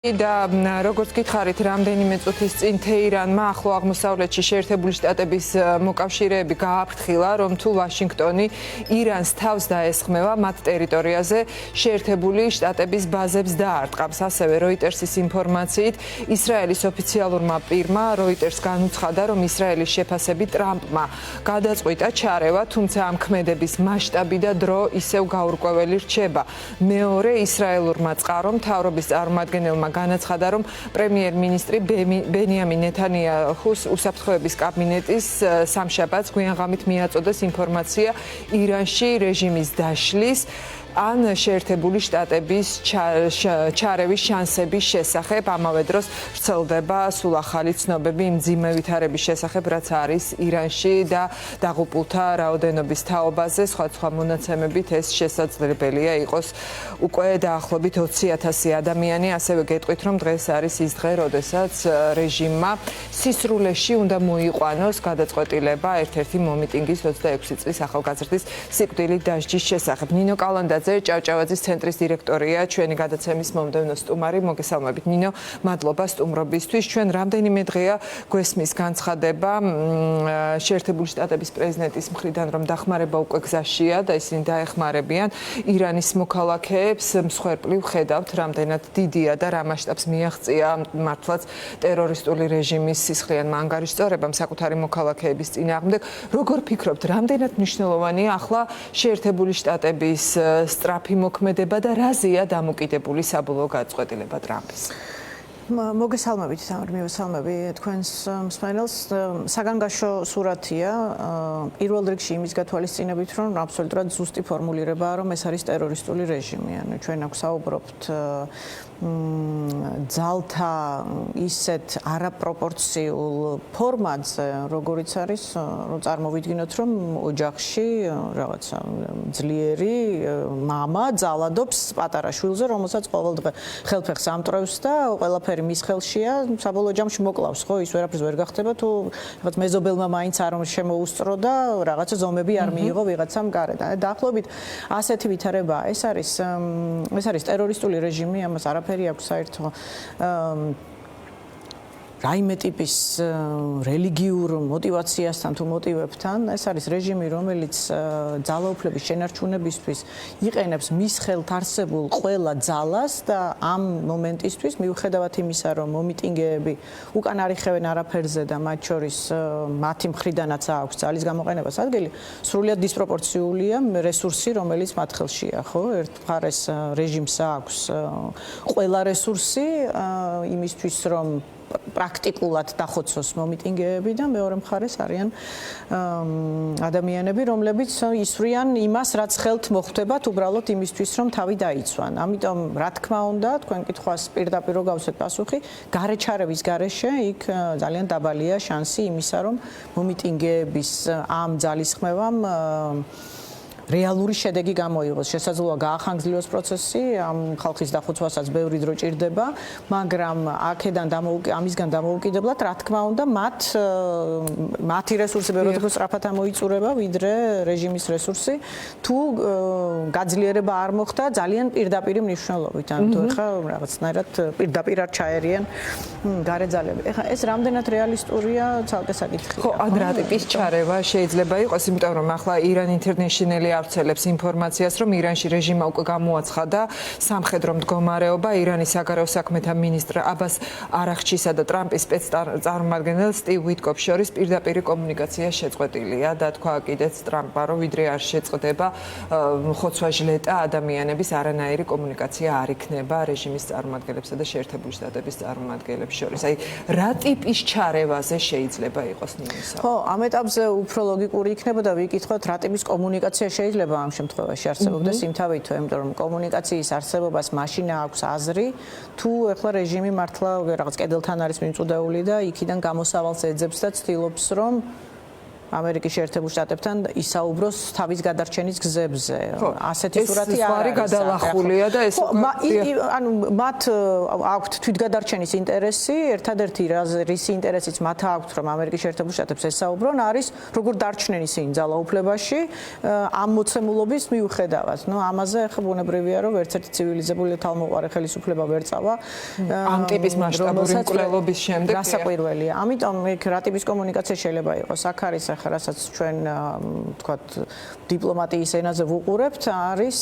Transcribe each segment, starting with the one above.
და როგორც გითხარით, რამდენიმე წუთის წინ თეირანმა ახლო აღმოსავლეთში შეერთებული შტატების მოკავშირეები გააფრთხილა, რომ თუ ვაშინგტონი ირანს თავს დაესხმევა მათ ტერიტორიაზე შეერთებული შტატების ბაზებს დაარტყამს. ასევე როიტერსის ინფორმაციით, ისრაელის ოფიციალურმა პირმა როიტერს განუცხადა, რომ ისრაელის შეფასებით ტრამპმა გადაწყვიტა ჩარევა, თუმცა ამ ქმედების მასშტაბი და დრო ისევ გაურკვეველი რჩება. მეორე ისრაელურმა წყარომ მთავრობის წარმომადგენელმა განაცხადა, რომ პრემიერ-მინისტრი ბენიამინ ნეთანიაჰუს უსაფრთხოების კაბინეტის სამშაბათს გვიანღამით მიაწოდეს ინფორმაცია ირანში რეჟიმის დაშლის ან შეერთებული შტატების ჩარევის შანსების შესახებ. ამავე დროს ვრცელდება სულ ახალი ცნობები მძიმე ვითარების შესახებ, რაც არის ირანში და დაღუპულთა რაოდენობის თაობაზე. სხვადასხვა მონაცემებით ეს შესაძლებელია იყოს უკვე დაახლოებით 20,000 ადამიანი. ასევე გეტყვით, რომ დღეს არის ის დღე, როდესაც რეჟიმმა სისრულეში უნდა მოიყვანოს გადაწყვეტილება ერთ-ერთი მომიტინგის 26 წლის ახალგაზრდის სიკვდილით დასჯის შესახებ. ნინო კალანდაძე ჭავჭავაძის ცენტრის დირექტორია, ჩვენი გადაცემის მომდევნო სტუმარი. მოგესალმებით ნინო, მადლობა სტუმრობისთვის. ჩვენ რამდენიმე დღეა გვესმის განცხადება შეერთებული შტატების პრეზიდენტის მხრიდან, რომ დახმარება უკვე გზაშია და ისინი დაეხმარებიან ირანის მოქალაქეებს. მსხვერპლი ვხედავთ, რამდენად დიდია და რა მასშტაბს მიაღწია მართლაც ტერორისტული რეჟიმის სისხლიანმა ანგარიშწორებამ საკუთარი მოქალაქეების წინააღმდეგ. როგორ ფიქრობთ, რამდენად მნიშვნელოვანია ახლა შეერთებული შტატების სწრაფი მოქმედება და რაზეა დამოკიდებული საბოლოო გადაწყვეტილება ტრამპის? მოგესალმებით, მივესალმები თქვენს მსმენელს. საგანგაშო სურათია პირველ რიგში იმის გათვალისწინებით, რომ აბსოლუტურად ზუსტი ფორმულირებაა, რომ ეს არის ტერორისტული რეჟიმი. ანუ ჩვენ აქ საუბრობთ ძალთა ისეთ არაპროპორციულ ფორმატზე, როგორიც არის, რომ წარმოვიდგინოთ, რომ ოჯახში რაღაცა ძლიერი მამა ძალადობს პატარა შვილზე, რომელსაც ყოველდღე ხელფეხს ამტრევს და ყველაფერი მის ხელშია, საბოლოო ჯამში მოკლავს, ხო, ის ვერაფერს ვერ გახდება, თუ რაღაც მეზობელმა მაინც არ შემოუსწრო და რაღაცა ზომები არ მიიღო ვიღაცამ გარედან. დაახლოებით ასეთი ვითარებაა. ეს არის ტერორისტული რეჟიმი, ამას არაფერი აქვს საერთო რაიმე ტიპის რელიგიურ მოტივაციასთან თუ მოტივებთან. ეს არის რეჟიმი, რომელიც ძალაუფლების შენარჩუნებისთვის იყენებს მის ხელთ არსებულ ყველა ძალას და ამ მომენტისთვის მიუხედავად იმისა, რომ მომიტინგეები უკან არ იხევენ არაფერზე და მათ შორის მათი მხრიდანაც აქვს ძალის გამოყენებას ადგილი, სრულიად დისპროპორციულია რესურსი, რომელიც მათ ხელშია, ხო? ერთ მხარეს რეჟიმს აქვს ყველა რესურსი იმისთვის, რომ პრაქტიკულად დახოცოს მომიტინგეები და მეორე მხარეს არიან ადამიანები, რომლებიც ისვრიან იმას, რაც ხელთ მოხვდებათ უბრალოდ იმისთვის, რომ თავი დაიცვან. ამიტომ, რა თქმა უნდა, თქვენ კითხვას პირდაპირ გავსვეთ პასუხი, გარეჩარევის გარეშე იქ ძალიან დაბალია შანსი იმისა, რომ მომიტინგეების ამ ძალისხმევამ რეალური შედეგი გამოიღოს. შესაძლოა გაახანგრძლივოს პროცესი, ამ ხალხის დახოცვასაც ბევრი დრო ჭირდება, მაგრამ აქედან ამისგან დამოუკიდებლად, რა თქმა უნდა, მათი რესურსი ბევრად უფრო სწრაფად ამოიწურება, ვიდრე რეჟიმის რესურსი, თუ გაძლიერება არ მოხდა ძალიან პირდაპირი მნიშვნელობით. ანუ თუ ეხლა რაღაცნაირად პირდაპირ არ ჩაერიან გარე ძალები. ეხლა ეს რამდენად რეალისტურია, ცალკე საკითხია. ხო, ან რა ტიპის ჩარევა შეიძლება იყოს, იმიტომ რომ ახლა Iran International ავრცელებს ინფორმაციას, რომ ირანში რეჟიმმა უკვე გამოაცხადა სამხედრო მდგომარეობა. ირანის საგარეო საქმეთა მინისტრ აბას არახჩისა და ტრამპის სპეცწარმომადგენელ სტივ ვიტკოფს შორის პირდაპირი კომუნიკაცია შეწყვეტილია და თქვა კიდეც ტრამპმა, რომ ვიდრე არ შეწყვეტება ხოცვა-ჟლეტა ადამიანების არანაირი კომუნიკაცია არ იქნება რეჟიმის წარმომადგენლებსა და შეერთებული შტატების წარმომადგენლებს შორის. აი, რა ტიპის ჩარევაზე შეიძლება იყოს ნიმისა? ხო, ამ ეტაპზე უფრო ლოგიკური იქნებოდა ვიკითხოთ, რა ტიპის კომუნიკაცია შეიძლება ამ შემთხვევაში არსებობდეს იმთავითო, იმიტომ რომ კომუნიკაციის არსებობას მაშინ აქვს აზრი, თუ ეხლა რეჟიმი მართლა რაღაც კედელთან არის მიმწუდეული და იქიდან გამოსავალს ეძებს და ცდილობს, რომ ამერიკის შეერთებულ შტატებთან ისაუბროს თავის გადარჩენის გზებზე. ასეთი სურათი არ არის. გადალახულია და ეს ანუ მათ აქვთ თვითგადარჩენის ინტერესი, ერთადერთი რის ინტერესიც მათ აქვთ, რომ ამერიკის შეერთებულ შტატებს ესაუბრონ, არის როგორ დარჩნენ ისინი ძალაუფლებაში ამ მოცემულობის მიუხედავად. ამაზე ახლა ბუნებრივია, რომ ერთ-ერთი ცივილიზებული თავმოყარე ხელისუფლება ვერ წავა ამ ტიპის მასშტაბური მკვლელობის შემდეგ. გასაკვირველია. ამიტომ იქ რა ტიპის კომუნიკაცია შეიძლება იყოს? აქ არის ახლა რასაც ჩვენ ვთქვათ დიპლომატიის ენაზე ვუყურებთ, არის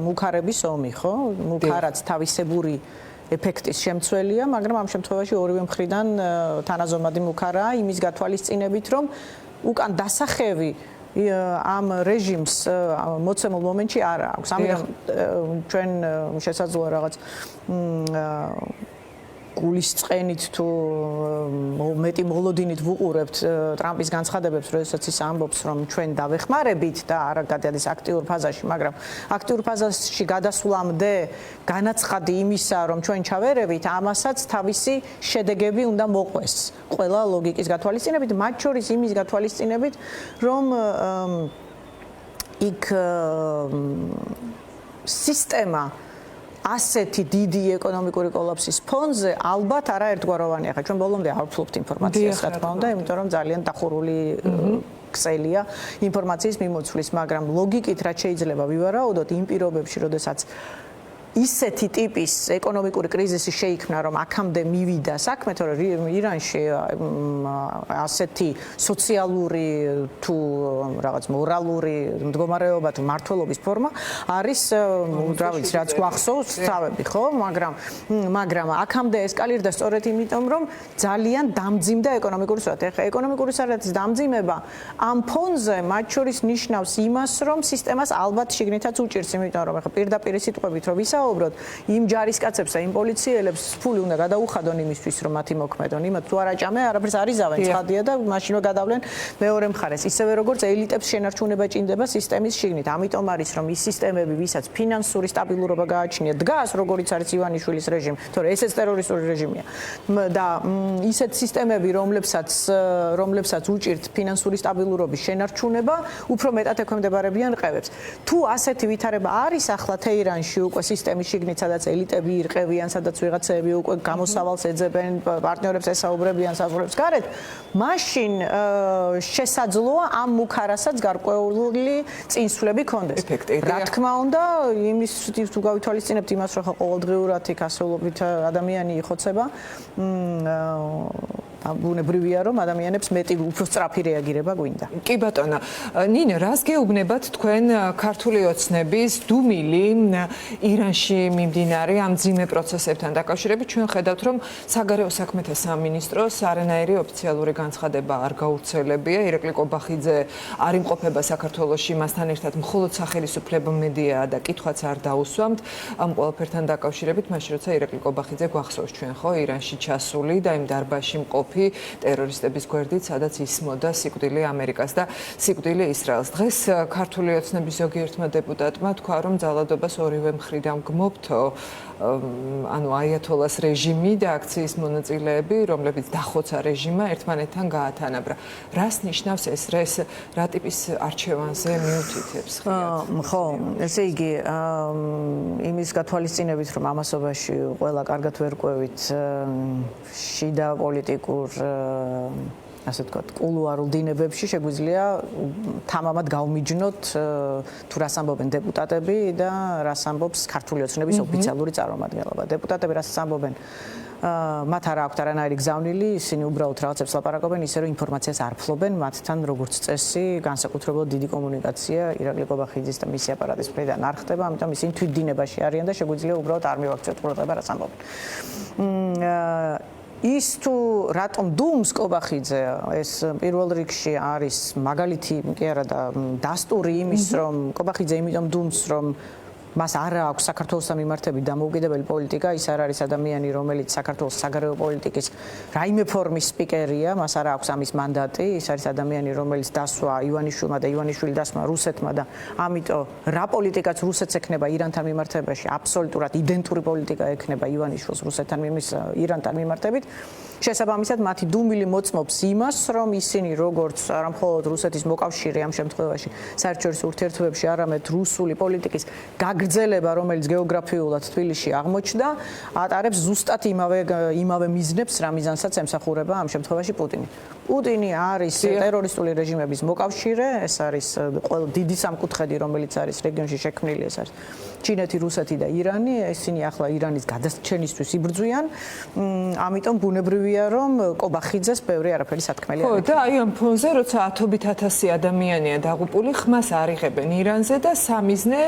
მუქარების ომი, ხო? მუქარაც თავისებური ეფექტის შემცველია, მაგრამ ამ შემთხვევაში ორივე მხრიდან თანაზომადი მუქარაა იმის გათვალისწინებით, რომ უკან დასახევი ამ რეჟიმს მოცემულ მომენტში არ აქვს. ამიტომ ჩვენ შესაძლოა რაღაც გულისწყენით თუ მეტი მოლოდინით ვუყურებთ ტრამპის განცხადებებს, როდესაც ის ამბობს, რომ ჩვენ დავეხმარებით და არა გადადის აქტიურ ფაზაში, მაგრამ აქტიურ ფაზაში გადასვლამდე განაცხადი იმისა, რომ ჩვენ ჩავერევით, ამასაც თავისი შედეგები უნდა მოყვეს. ყველა ლოგიკის გათვალისწინებით, მათ შორის იმის გათვალისწინებით, რომ იქ სისტემა ასეთი დიდი ეკონომიკური კოლაფსის ფონზე ალბათ არაერთგვაროვანია. ხა ჩვენ ბოლომდე არ ვფლობთ ინფორმაციას, რა თქმა უნდა, იმიტომ რომ ძალიან დახურული ქსელია ინფორმაციის მიმოცვლის, მაგრამ ლოგიკით რაც შეიძლება ვივარაუდოთ იმ პირობებში, როდესაც ისეთი ტიპის ეკონომიკური კრიზისი შეიქმნა, რომ აქამდე მივიდა საქმე, თორემ ირანში ასეთი სოციალური თუ რაღაც მორალური მდგომარეობა თუ მართლობის ფორმა არის, რა ვიცი, რაც გვახსოვს თავები, ხო? მაგრამ აქამდე ესკალირდა სწორედ იმიტომ, რომ ძალიან დამძიმდა ეკონომიკური სურათი. ეხლა ეკონომიკური სურათის დამძიმება ამ ფონზე მათ შორის ნიშნავს იმას, რომ სისტემას ალბათ შიგნითაც უჭირს, იმიტომ რომ ეხლა პირდაპირ სიტყვებით რომ ვისაუბროთ, იმ ჯარისკაცებს და იმ პოლიციელებს ფული უნდა გადაუხადონ იმისთვის, რომ მათი მოქმედონ. იმათ თუ არ აჭამე, არაფერს არ იზავენ, ცხადია და მაშინვე გადავლენ მეორე მხარეს. ისევე როგორც ელიტებს შენარჩუნება ჭინდება სისტემის შიგნით. ამიტომ არის რომ ის სისტემები, ვისაც ფინანსური სტაბილურობა გააჩნია, დგას, როგორიც არის ივანიშვილის რეჟიმი, თორე ესეც ტერორისტული რეჟიმია. და ისეთ სისტემები, რომლებსაც უჭირთ ფინანსური სტაბილურობის შენარჩუნება, უფრო მეტად ექვემდებარებიან ყევებს. თუ ასეთი ვითარება არის ახლა თეირანში უკვე სისტემის შიგნით, სადაც ელიტები ირყევიან, სადაც ვიღაცები უკვე გამოსავალს ეძებენ, პარტნიორებს ესაუბრებიან საზღვრებს გარეთ, მაშინ შესაძლოა ამ მუქარასაც გარკვეული წინსვლები კონდეს. რა თქმა უნდა, იმის თუ გავითვალისწინებთ იმას, რომ ყოველდღიურად იქ ასეულობით ადამიანი იხოცება, ბუნებრივია, რომ ადამიანებს მეტი უფრო სწრაფი რეაგირება გვინდა. კი ბატონო, ნინო, რას გეუბნებათ თქვენ ქართული ოცნების დუმილი ირანში მიმდინარე ამ ძიმე პროცესებთან დაკავშირებით? ჩვენ ხედავთ, რომ საგარეო საქმეთა სამინისტროს არანაირი ოფიციალური განცხადება არ გავრცელებია. ირაკლი კობახიძე არ იმყოფება საქართველოში, მასთან ერთად მხოლოდ სახელმწიფო მედიაა და კითხვაც არ დაუსვამთ ამ ყველაფერთან დაკავშირებით, მაშინ როცა ირაკლი კობახიძე გვახსოვს ჩვენ, ხო, ირანში ჩასული და იმ დარბაზში მყოფი ტერორისტების გვერდით, სადაც ისმოდა სიკვდილი ამერიკას და სიკვდილი ისრაელს. დღეს ქართული ოცნების ზოგიერთმა დეპუტატმა თქვა, რომ ძალადობას ორივე მხრიდან გმობთო, ანუ აიათოლას რეჟიმი და აქციის მონაწილეები, რომლებიც დახოცა რეჟიმმა, ერთმანეთთან გაათანაბრა. რას ნიშნავს ეს? რა ტიპის არჩევანზე მიუთითებს? ხო, ესე იგი, იმის გათვალისწინებით, რომ ამასობაში ყველა კარგად ვერ ყვევით შიდა პოლიტიკურ ასე ვთქვათ, კულუარულ დინებებში შეგვიძლია თამამად გავმიჯნოთ თუ რას ამბობენ დეპუტატები და რას ამბობს ქართული ოცნების ოფიციალური წარმომადგენლობა. დეპუტატები რასაც ამბობენ, მათ არ აქვთ არანაირი გზავნილი, ისინი უბრალოდ რაღაცებს ლაპარაკობენ, ისე რომ ინფორმაციას არ ფლობენ, მათთან როგორც წესი, განსაკუთრებულად დიდი კომუნიკაცია ირაკლი კობახიძის და მისი აპარატის მხრიდან არ ხდება, ამიტომ ისინი თვითდინებაში არიან და შეგვიძლია უბრალოდ არ მივაქციოთ ყურადღება რას ამბობენ. ის თუ რატომ დუმს კობახიძე, ეს პირველ რიგში არის მაგალითი კი არა და დასტური იმის, რომ კობახიძე იმიტომ დუმს, რომ მას არ აქვს საქართველოს მიმართებით დამოუკიდებელი პოლიტიკა, ის არ არის ადამიანი, რომელიც საქართველოს საგარეო პოლიტიკის რაიმე ფორმის სპიკერია, მას არ აქვს ამის მანდატი, ის არის ადამიანი, რომელიც დასვა ივანიშვილმა და ივანიშვილი დასმა რუსეთმა და ამიტომ რა პოლიტიკაც რუსეთს ექნება ირანთან მიმართებაში, აბსოლუტურად იდენტური პოლიტიკა ექნება ივანიშვილს რუსეთთან ირანთან მიმართებით. შესაბამისად, მათი დუმილი მოწმობს იმას, რომ ისინი როგორც არა მხოლოდ რუსეთის მოკავშირე ამ შემთხვევაში საერთაშორისო ურთიერთობებში, არამედ რუსული პოლიტიკის გაგრძელება, რომელიც გეოგრაფიულად თბილისში აღმოჩნდა, ატარებს ზუსტად იმავე მიზნებს, რა მიზანსაც ემსახურება ამ შემთხვევაში პუტინი. პუტინი არის ტერორისტული რეჟიმების მოკავშირე, ეს არის ყველა დიდი სამკუთხედი, რომელიც არის რეგიონში შექმნილი, ეს არის ჩინეთი, რუსეთი და ირანი. ისინი ახლა ირანის გადარჩენისთვის იბრძვიან, ამიტომ ბუნებრივია, რომ კობახიძეს ბევრი არაფერი სათქმელი არ აქვს. და აი ამ ფონზე, როცა 10,000 ადამიანია დაღუპული, ხმას არიღებენ ირანზე და სამიზნე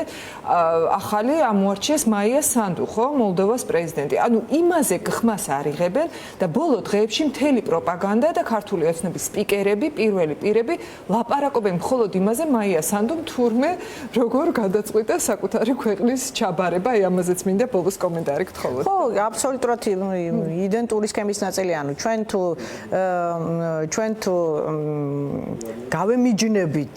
ახალი ამოარჩიეს მაია სანდუ, ხო, მოლდოვას პრეზიდენტი. ანუ იმაზე ხმას არიღებენ და ბოლო დღეებში მთელი პროპაგანდა და ქართული ოცნების სპიკერები, პირველი პირები ლაპარაკობენ მხოლოდ იმაზე, მაია სანდუმ თურმე როგორ გადაწყვიტა საკუთარი ქვეყნის ჩაბარება, აი ამაზეც მინდა ბოლოს კომენტარი გთხოვოთ. ხო, აბსოლუტურად იდენტური სქემის ნაწილია, ანუ ჩვენ თუ გავემიჯნებით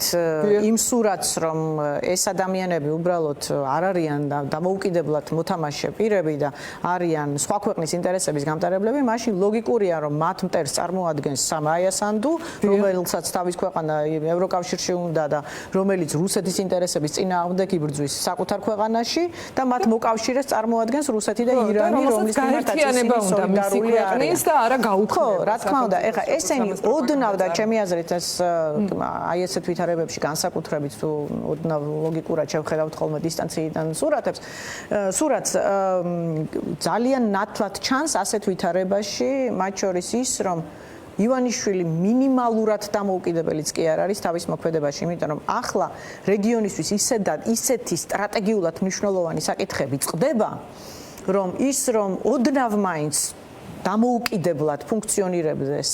იმ სურათს, რომ ეს ადამიანები უბრალოდ არ არიან დამოუკიდებლად მოთამაშე პირები და არიან სხვა ქვეყნის ინტერესების გამტარებლები, მაშინ ლოგიკურია, რომ მათ მტერს წარმოადგენს მაია სანდუ, რომელსაც თავის ქვეყანა ევროკავშირში უნდა და რომელიც რუსეთის ინტერესების წინააღმდეგ იბრძვის საკუთარ ქვეყანაში და მათ მოკავშირეს წარმოადგენს რუსეთი და ირანი, რომლის მიმართაც ისინი სოლიდარული არიან და არა გაუქმება. ხო, რა თქმა უნდა, ეხლა ესენი ოდნავ და ჩემი აზრით ეს აი ესეთ ვითარებებში განსაკუთრებით თუ ოდნავ ლოგიკურად შევხედავთ ხოლმე დისტანციიდან სურათს ძალიან ნათლად ჩანს ასეთ ვითარებაში, მათ შორის ის, რომ ივანიშვილი მინიმალურად დამოუკიდებელიც კი არ არის თავის მოქმედებაში, იმიტომ რომ ახლა რეგიონისთვის ისეთი სტრატეგიულად მნიშვნელოვანი საკითხები წყდება, რომ ოდნავ მაინც დამოუკიდებლად ფუნქციონირებდეს,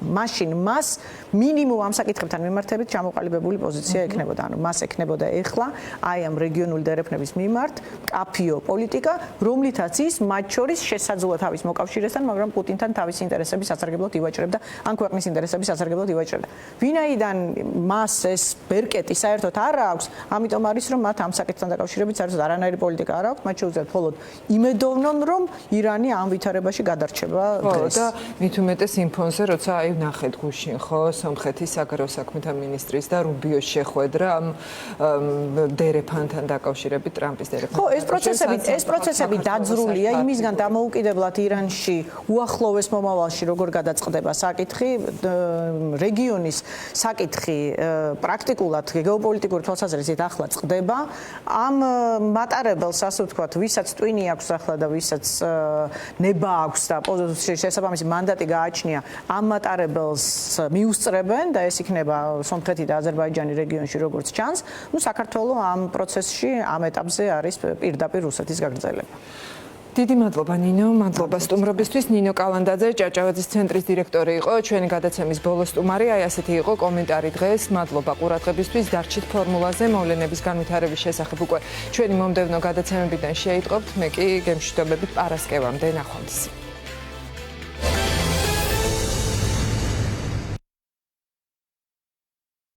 მაშინ მას მინიმუმ ამ საკითხებთან მიმართებით ჩამოყალიბებული პოზიცია ექნებოდა. ანუ მას ექნებოდა ეხლა აი ამ რეგიონული დერეფნების მიმართ კაფიო პოლიტიკა, რომლითაც ის მათ შორის შესაძლოა თავის მოკავშირესთან, მაგრამ პუტინთან თავის ინტერესების სასარგებლოდ ივაჭრებდა, ან ქვეყნის ინტერესების სასარგებლოდ ივაჭრებდა. ვინაიდან მას ეს ბერკეტი საერთოდ არ აქვს, ამიტომ არის რომ მათ ამ საკითხთან დაკავშირებით საერთოდ არანაირი პოლიტიკა არ აქვს, მათ შეუძლიათ მხოლოდ იმედოვნონ, რომ ირანი ამ ვითარებაში გადარჩება დღეს. და მით უმეტეს იმ ფონზე, როცა აი ვნახეთ გუშინ, ხო, სომხეთის საგარეო საქმეთა მინისტრის და რუბიოს შეხვედრა ამ დერეფანთან დაკავშირებით, ტრამპის დერეფანთან. ხო, ეს პროცესები დაძრულია იმისგან დამოუკიდებლად ირანში უახლოვეს მომავალში როგორ გადაწყდება საკითხი, რეგიონის საკითხი პრაქტიკულად გეოპოლიტიკური თვალსაზრისით ახლა წყდება. ამ მატარებელს, ასე ვთქვათ, ვისაც ტვინი აქვს ახლა და ვისაც ნება აქვს და შესაბამისი მანდატი გააჩნია, ამ მატარებელს მიუსწრებენ და ეს იქნება სომხეთი და აზერბაიჯანი რეგიონში როგორც ჩანს. ნუ საქართველოს ამ პროცესში ამ ეტაპზე არის პირდაპირ რუსეთის გაგრძელება. დიდი მადლობა ნინო, მადლობა სტუმრობისთვის. ნინო კალანდაძე, ჭავჭავაძის ცენტრის დირექტორი იყო, ჩვენი გადაცემის ბოლო სტუმარი. აი ასეთი იყო კომენტარი დღეს. მადლობა ყურადღებისთვის. დარჩით ფორმულაზე მოვლენების განვითარების შესახებ უკვე ჩვენი მომდევნო გადაცემებიდან შეიტყობთ. მე კი გემშვიდობებით პარასკევამდე ნახვამდის.